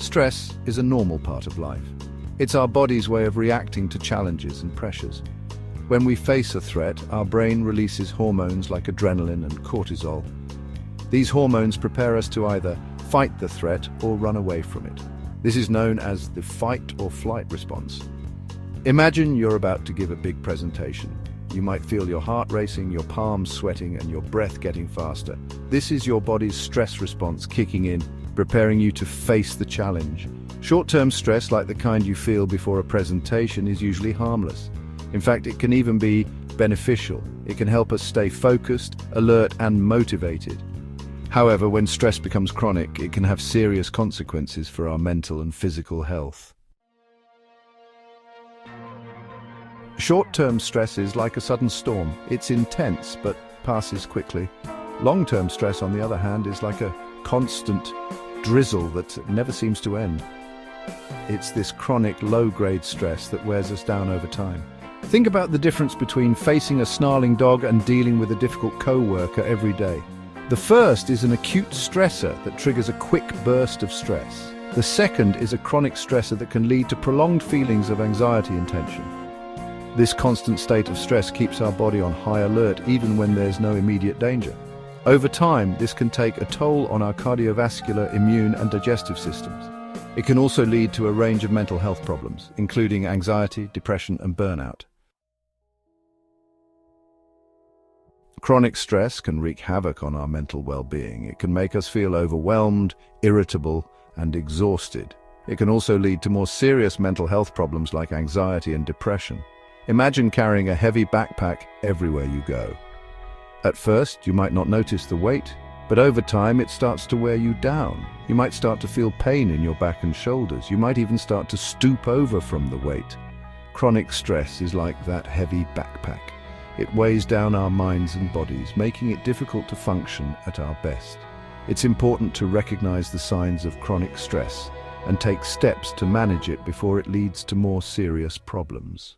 Stress is a normal part of life. It's our body's way of reacting to challenges and pressures. When we face a threat, our brain releases hormones like adrenaline and cortisol. These hormones prepare us to either fight the threat or run away from it. This is known as the fight or flight response. Imagine you're about to give a big presentation. You might feel your heart racing, your palms sweating, and your breath getting faster. This is your body's stress response kicking in, preparing you to face the challenge. Short-term stress, like the kind you feel before a presentation, is usually harmless. In fact, it can even be beneficial. It can help us stay focused, alert, and motivated. However, when stress becomes chronic, it can have serious consequences for our mental and physical health. Short-term stress is like a sudden storm. It's intense, but passes quickly. Long-term stress, on the other hand, is like a constant drizzle that never seems to end. It's this chronic, low-grade stress that wears us down over time. Think about the difference between facing a snarling dog and dealing with a difficult co-worker every day. The first is an acute stressor that triggers a quick burst of stress. The second is a chronic stressor that can lead to prolonged feelings of anxiety and tension. This constant state of stress keeps our body on high alert even when there's no immediate danger. Over time, this can take a toll on our cardiovascular, immune, and digestive systems. It can also lead to a range of mental health problems, including anxiety, depression, and burnout. Chronic stress can wreak havoc on our mental well-being. It can make us feel overwhelmed, irritable, and exhausted. It can also lead to more serious mental health problems like anxiety and depression. Imagine carrying a heavy backpack everywhere you go. At first, you might not notice the weight, but over time it starts to wear you down. You might start to feel pain in your back and shoulders. You might even start to stoop over from the weight. Chronic stress is like that heavy backpack. It weighs down our minds and bodies, making it difficult to function at our best. It's important to recognize the signs of chronic stress and take steps to manage it before it leads to more serious problems.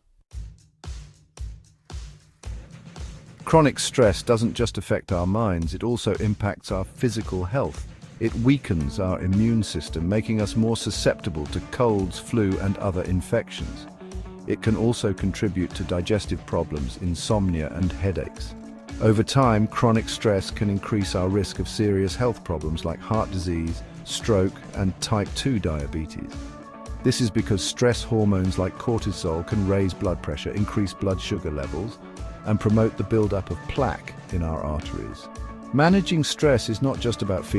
Chronic stress doesn't just affect our minds, it also impacts our physical health. It weakens our immune system, making us more susceptible to colds, flu, and other infections. It can also contribute to digestive problems, insomnia, and headaches. Over time, chronic stress can increase our risk of serious health problems like heart disease, stroke, and type 2 diabetes. This is because stress hormones like cortisol can raise blood pressure, increase blood sugar levels, and promote the buildup of plaque in our arteries. Managing stress is not just about feeling